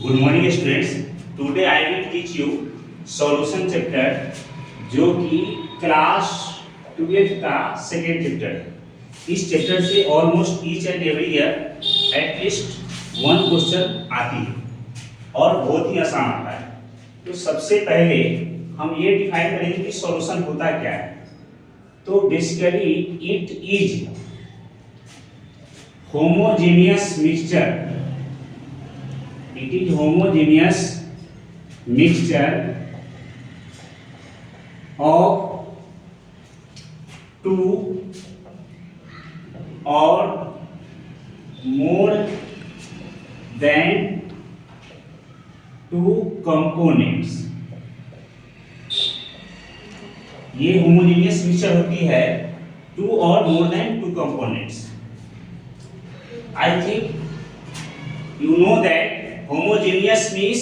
Good morning students. Today I will teach you solution chapter, जो कि class 12th का second chapter है। इस चैप्टर से almost each and every year at least one question आती है और बहुत ही आसान आता है। तो सबसे पहले हम ये डिफाइन करेंगे कि सॉल्यूशन होता क्या है। तो basically it is homogeneous mixture, it is homogeneous mixture of two or more than two components। ये होमोजेनियस मिक्सचर होती है टू और more than two components. I think you know that homogeneous means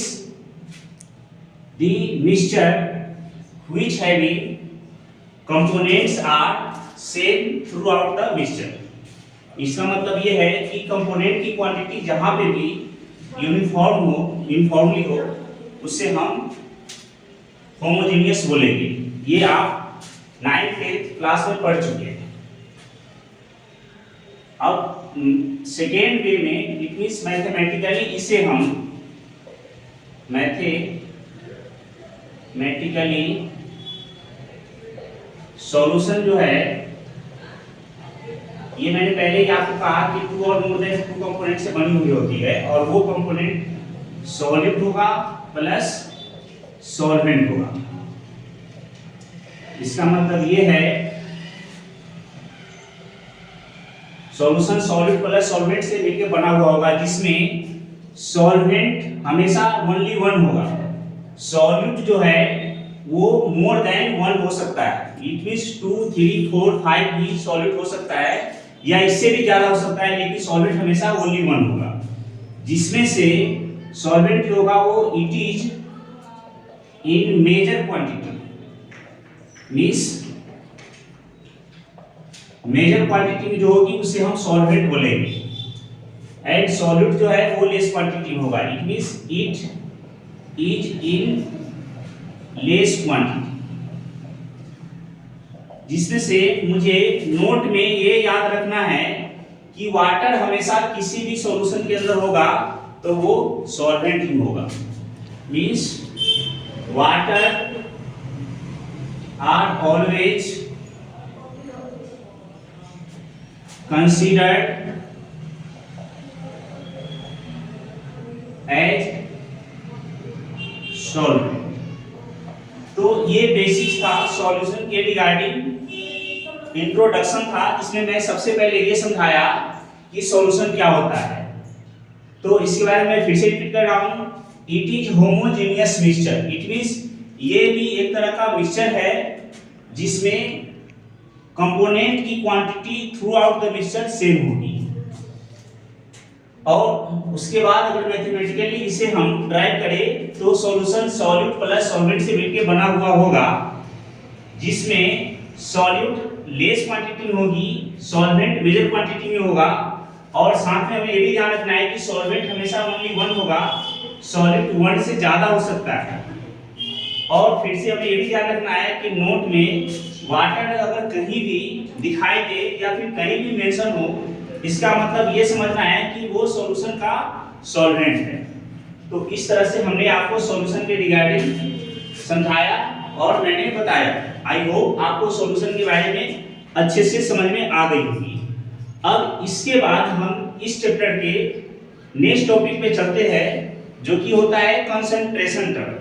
the mixture which having components are same throughout the mixture। इसका मतलब ये है कि component की क्वांटिटी जहां पे भी यूनिफॉर्मली हो उससे हम होमोजेनियस बोलेंगे। ये आप 9th-10th क्लास में पढ़ चुके हैं। अब सेकेंड वे में इट मीन्स मैथमेटिकली इसे हम मैथमेटिकली सॉल्यूशन जो है, ये मैंने पहले ही आपको कहा कि टू और मोर देन टू कंपोनेंट से बनी हुई होती है और वो कंपोनेंट सॉलिड होगा प्लस सॉल्वेंट होगा। इसका मतलब ये है सॉल्यूशन सॉलिड प्लस सॉल्वेंट से मिलकर बना हुआ होगा, जिसमें सॉल्वेंट हमेशा ओनली वन होगा। सॉल्यूट जो है वो मोर देन वन हो सकता है। इट मींस 2, 3, 4, 5 भी सॉल्यूट हो सकता है या इससे भी ज्यादा हो सकता है, लेकिन सॉल्वेंट हमेशा ओनली वन होगा। जिसमें से सॉल्वेंट जो होगा वो it is in major quantity, means major quantity में जो होगी उसे हम सॉल्वेंट बोलेंगे। एंड सॉल्यूट जो है वो लेस क्वांटिटी में होगा। It means it is in less quantity. जिसमें से मुझे नोट में ये याद रखना है कि वाटर हमेशा किसी भी सॉल्यूशन के अंदर होगा तो वो सॉल्वेंट ही होगा। Means water are always considered as solvent। तो ये बेसिक्स था सॉल्यूशन के रिगार्डिंग, इंट्रोडक्शन था। इसमें मैं सबसे पहले ये समझाया कि सॉल्यूशन क्या होता है। तो इसके बारे में फिर से रिपीट कर रहा हूं। It is homogeneous mixture. It means ये भी एक तरह का मिक्सचर है जिसमें कंपोनेंट की quantity through out the mixture same होगी। और उसके बाद अगर मैथमेटिकली इसे हम ड्राइव करें तो सॉल्यूशन सॉल्यूट प्लस सॉल्वेंट से मिलकर बना हुआ होगा, जिसमें सॉल्यूट लेस क्वांटिटी में होगी, सॉल्वेंट मेजर क्वांटिटी में होगा। और साथ में हमें ये भी ध्यान रखना है कि सॉल्वेंट हमेशा ओनली वन होगा, सॉल्यूट वन से ज्यादा हो सकता है। और फिर से हमें ये भी ध्यान रखना है कि नोट में वाटर अगर कहीं भी दिखाई दे या फिर कहीं भी मेंशन हो, इसका मतलब ये समझना है कि वो सॉल्यूशन का सॉल्वेंट है। तो इस तरह से हमने आपको सॉल्यूशन के रिगार्डिंग समझाया और मैंने बताया। आई होप आपको सॉल्यूशन के बारे में अच्छे से समझ में आ गई होगी। अब इसके बाद हम इस चैप्टर के नेक्स्ट टॉपिक पे चलते हैं, जो कि होता है कंसंट्रेशन टर्म।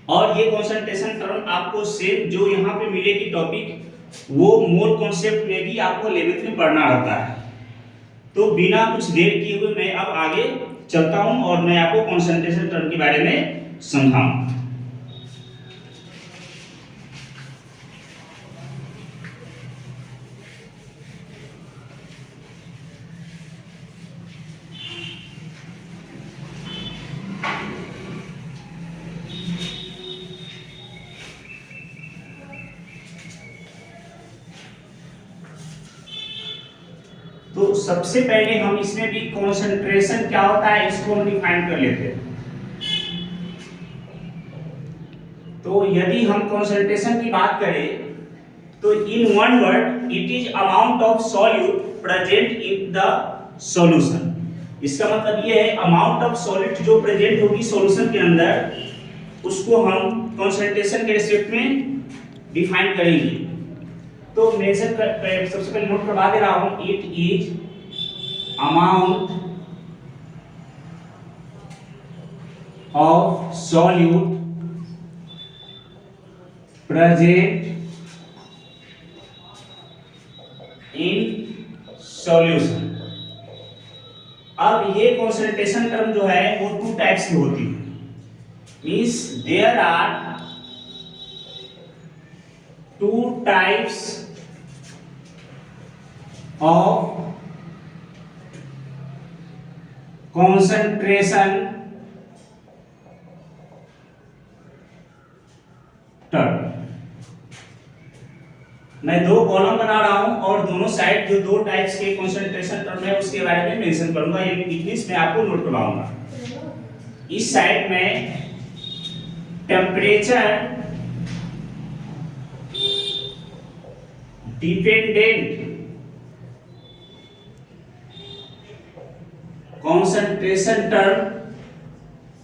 और ये कंसंट्रेशन टर्म आपको सेम जो यहाँ पे मिलेगी टॉपिक, वो मोल कॉन्सेप्ट में भी आपको 11th में पढ़ना रहता है। तो बिना कुछ देर किए हुए मैं अब आगे चलता हूँ और मैं आपको कंसंट्रेशन टर्म के बारे में समझाऊंगा। तो सबसे पहले हम इसमें भी कंसंट्रेशन क्या होता है इसको हम डिफाइन कर लेते हैं। तो यदि हम कंसंट्रेशन की बात करें तो in one word it is amount of solute present in the solution. इसका मतलब ये है अमाउंट ऑफ सॉल्यूट जो प्रेजेंट होगी सॉल्यूशन के अंदर उसको हम कंसंट्रेशन के रिस्पेक्ट में डिफाइन करेंगे। तो मेजर सबसे पहले नोट करवा दे रहा हूं, it is amount of solute present in solution. अब ये कंसंट्रेशन टर्म जो है वो टू टाइप्स की होती है, means there are two types of concentration term. मैं दो कॉलम बना रहा हूं और दोनों साइड जो दो टाइप्स के कंसंट्रेशन टर्म है उसके बारे में मेंशन करूंगा, ये इंग्लिश में आपको नोट करवाऊंगा। इस साइड में टेम्परेचर डिपेंडेंट कंसंट्रेशन टर्म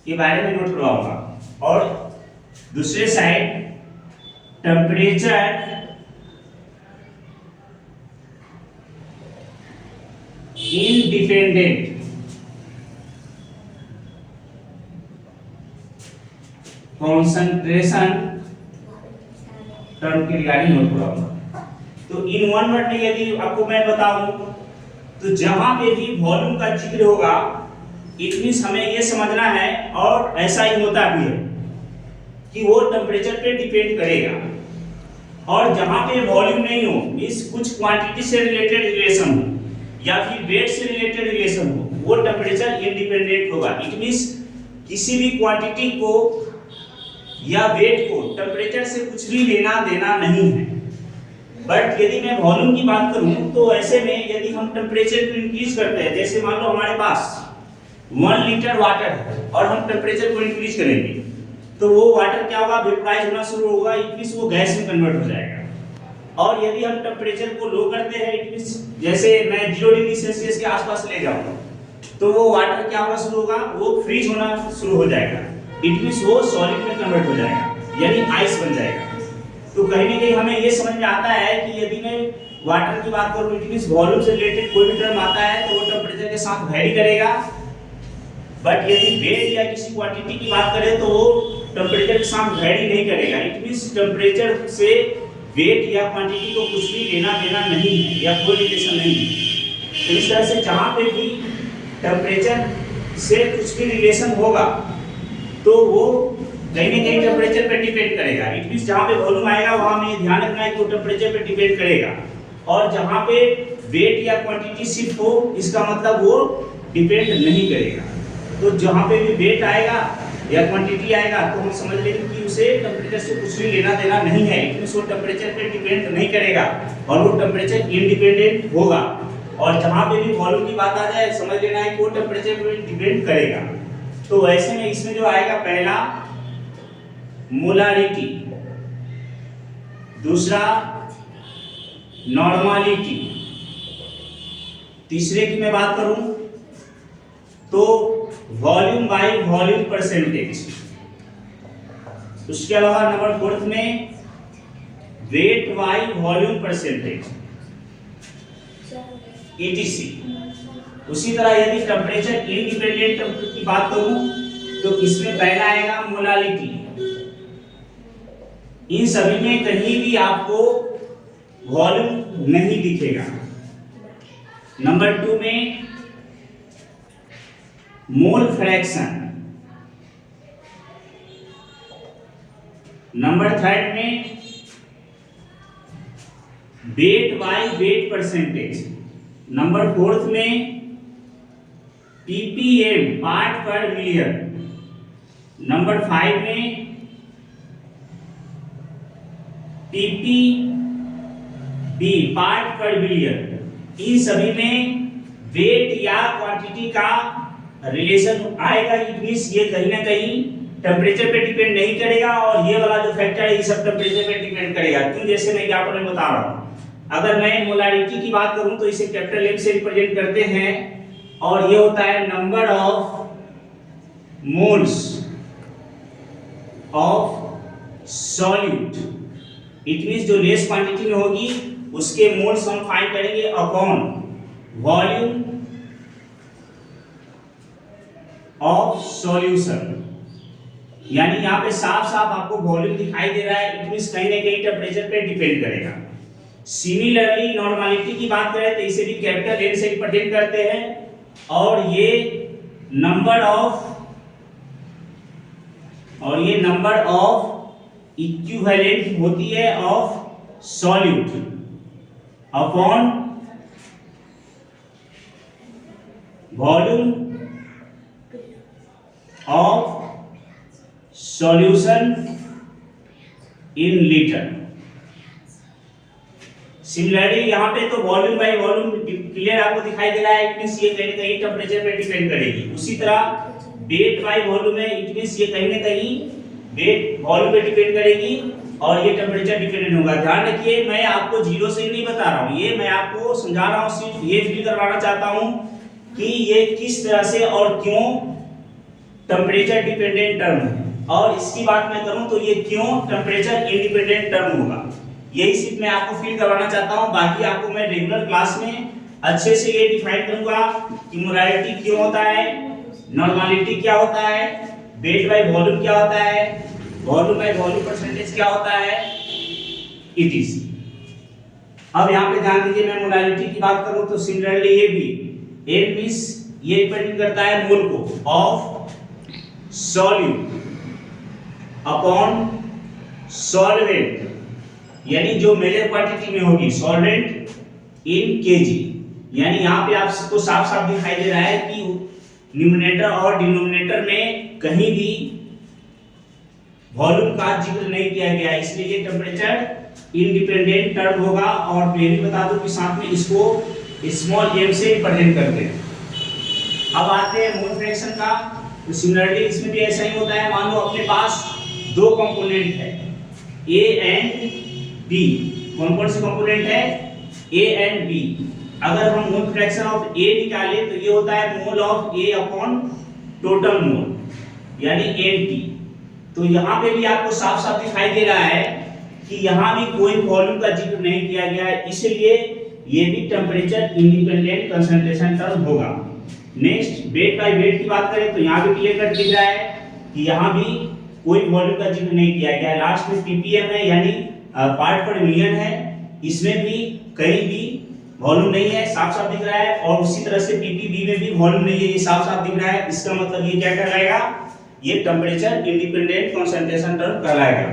के बारे में नोट करवाऊंगा और दूसरे side temperature independent concentration term के रिगार्डिंग नोट करवाऊंगा। तो इन वन वर्ड में यदि आपको मैं बताऊं तो जहां पे भी वॉल्यूम का जिक्र होगा इट मींस हमें ये समझना है, और ऐसा ही होता भी है कि वो टेम्परेचर पे डिपेंड करेगा, और जहां पे वॉल्यूम नहीं हो मींस कुछ क्वांटिटी से रिलेटेड रिलेशन हो या फिर वेट से रिलेटेड रिलेशन हो वो टेम्परेचर इंडिपेंडेंट होगा। इट मींस किसी भी क्वांटिटी को या वेट को टेम्परेचर से कुछ भी लेना देना नहीं है। बट यदि मैं वॉल्यूम की बात करूं तो ऐसे में यदि हम टेम्परेचर को इंक्रीज करते हैं, जैसे मान लो हमारे पास 1 लीटर वाटर है और हम टेम्परेचर को इंक्रीज करेंगे तो वो वाटर क्या होगा, वेपराइज होना शुरू होगा, इट मींस वो गैस में कन्वर्ट हो जाएगा। और यदि हम टेम्परेचर को लो करते हैं इट मींस जैसे मैं 0 डिग्री सेल्सियस के आसपास ले जाऊंगा तो वो वाटर क्या होना शुरू होगा, वो फ्रीज होना शुरू हो जाएगा, इट मींस वो सॉलिड में कन्वर्ट हो जाएगा यानी आइस बन जाएगा। तो कहीं ना कहीं हमें ये समझ में आता है कि यदि मैं वाटर की बात करूं इट मींस वॉल्यूम से रिलेटेड कोई भी टर्म आता है तो वो टेम्परेचर के साथ वैरी करेगा। बट यदि वेट या किसी क्वांटिटी की बात करें तो वो टेम्परेचर के साथ वैरी नहीं करेगा, इट मींस टेम्परेचर से वेट या क्वांटिटी को कुछ भी लेना देना नहीं है या कोई रिलेशन नहीं है। तो इस तरह से जहां पे भी टेम्परेचर से कुछ भी रिलेशन होगा तो वो कहीं ना कहीं टेम्परेचर पे डिपेंड करेगा। इट मींस जहां पे वॉल्यूम आएगा वहां में ध्यान रखना है कि वो टेम्परेचर पे डिपेंड करेगा, और जहां पे वेट या क्वांटिटी शिफ्ट हो इसका मतलब वो डिपेंड नहीं करेगा। तो जहां पे भी वेट आएगा या क्वांटिटी आएगा तो हम समझ लेंगे कि उसे टेम्परेचर से कुछ भी लेना देना नहीं है, इट मींस वो टेम्परेचर पे डिपेंड नहीं करेगा और वो टेम्परेचर इंडिपेंडेंट होगा। और जहां पे भी वॉल्यूम की बात आ जाए समझ लेना है कि वो टेम्परेचर पे डिपेंड करेगा। तो ऐसे में इसमें जो आएगा पहला मोलारिटी, दूसरा नॉर्मलिटी, तीसरे की मैं बात करूं तो वॉल्यूम बाय वॉल्यूम परसेंटेज, उसके अलावा नंबर 4 में weight by volume percentage etc। उसी तरह यदि टेम्परेचर इंडिपेंडेंट की बात करूं तो इसमें पहला आएगा मोलालिटी। इन सभी में कहीं भी आपको वॉल्यूम नहीं दिखेगा। नंबर 2 में मोल फ्रैक्शन, नंबर 3 में weight by weight percentage, number 4 में ppm पार्ट पर मिलियन, नंबर 5 में ppb पार्ट पर बिलियन। इन सभी में वेट या क्वांटिटी का रिलेशन आएगा, इट मींस ये कहीं ना कहीं टेम्परेचर पे डिपेंड नहीं करेगा, और ये वाला जो फैक्टर है ये सब टेम्परेचर पे डिपेंड करेगा। क्यों? जैसे मैं यहाँ पर बता रहा हूँ, अगर मैं मोलारिटी की बात करूं तो इसे कैपिटल एम से रिप्रेजेंट करते हैं, और ये होता है number of moles of solute. It means जो लेस क्वांटिटी में होगी उसके मोल्स हम फाइंड करेंगे अपॉन वॉल्यूम ऑफ सॉल्यूशन। यानी यहाँ पे साफ साफ आपको वॉल्यूम दिखाई दे रहा है, इट मींस कहीं ना कहीं टेम्परेचर पे डिपेंड करेगा। सिमिलरली नॉर्मलिटी की बात करें तो इसे भी कैपिटल एन से रिप्रेजेंट करते हैं, और ये नंबर ऑफ इक्विवेलेंट होती है of solute upon volume of solution in litre. Similarly यहाँ पे तो वॉल्यूम बाय वॉल्यूम क्लियर आपको दिखाई दे रहा है, इट मींस ये कहीं ना कहीं टेम्परेचर पे डिपेंड करेगी। उसी तरह वेट बाय वॉल्यूम है, इट मींस ये कहीं ना कहीं वेट वॉल्यूम पे डिपेंड करेगी और ये टेम्परेचर डिपेंडेंट होगा। ध्यान रखिए, मैं आपको जीरो से नहीं बता रहा हूँ, ये मैं आपको समझा रहा हूँ, सिर्फ ये फील करवाना चाहता हूँ कि ये किस तरह से और क्यों टेम्परेचर डिपेंडेंट टर्म है, और इसकी बात मैं करूं तो ये क्यों टेम्परेचर इंडिपेंडेंट टर्म होगा, यही सिर्फ मैं आपको फील करवाना चाहता हूं। बाकी आपको मैं रेगुलर क्लास में अच्छे से ये डिफाइन करूंगा कि मोलारिटी क्यों होता है, नॉर्मलिटी क्या होता है, वेट बाय वॉल्यूम क्या होता है, वॉल्यूम बाय वॉल्यूम परसेंटेज क्या होता है, etc। अब यहाँ पे ध्यान दीजिए, मैं मोलारिटी की बात करूं तो सिमिलरली ये भी एम मींस ये डिपेंड करता है मोल को ऑफ सॉल्यूट अपॉन सॉल्वेंट, यानी जो मेजर क्वांटिटी में होगी सॉल्वेंट इन केजी। यानी यहाँ पे आपको साफ साफ दिखाई दे रहा है कि न्यूमरेटर और डिनोमिनेटर में कहीं भी वॉल्यूम का जिक्र नहीं किया गया, इसलिए ये टेम्परेचर इंडिपेंडेंट टर्म होगा। और मैं भी बता दूं कि साथ में इसको स्मॉल एम से रिप्रेजेंट करते हैं। अब आते हैं मोल फ्रैक्शन का, तो सिमिलरली इसमें भी ऐसा ही होता है। मान लो अपने पास दो कंपोनेंट है ए एंड बी, कौन कौन से कंपोनेंट है, ए एंड बी। अगर हम मोल फ्रैक्शन ऑफ ए निकालें तो ये होता है mole of A upon total mole, यानी एनटी। तो यहाँ पे भी आपको साफ साफ दिखाई दे रहा है कि यहाँ भी कोई वॉल्यूम का जिक्र नहीं किया गया है, इसलिए ये भी टेम्परेचर इंडिपेंडेंट कंसंट्रेशन टर्म होगा। नेक्स्ट वेट बाय वेट की बात करें तो यहाँ भी क्लियर कट दिख रहा है कि यहाँ भी कोई वॉल्यूम का जिक्र नहीं किया गया है। लास्ट में पीपीएम है, यानी पार्ट पर मिलियन है, इसमें भी कहीं भी वॉल्यूम नहीं है, साफ साफ दिख रहा है। और उसी तरह से पीपीबी में भी वॉल्यूम नहीं है, ये साफ साफ दिख रहा है। इसका मतलब ये क्या कहलाएगा, ये टेम्परेचर इंडिपेंडेंट कंसंट्रेशन टर्म कहलाएगा।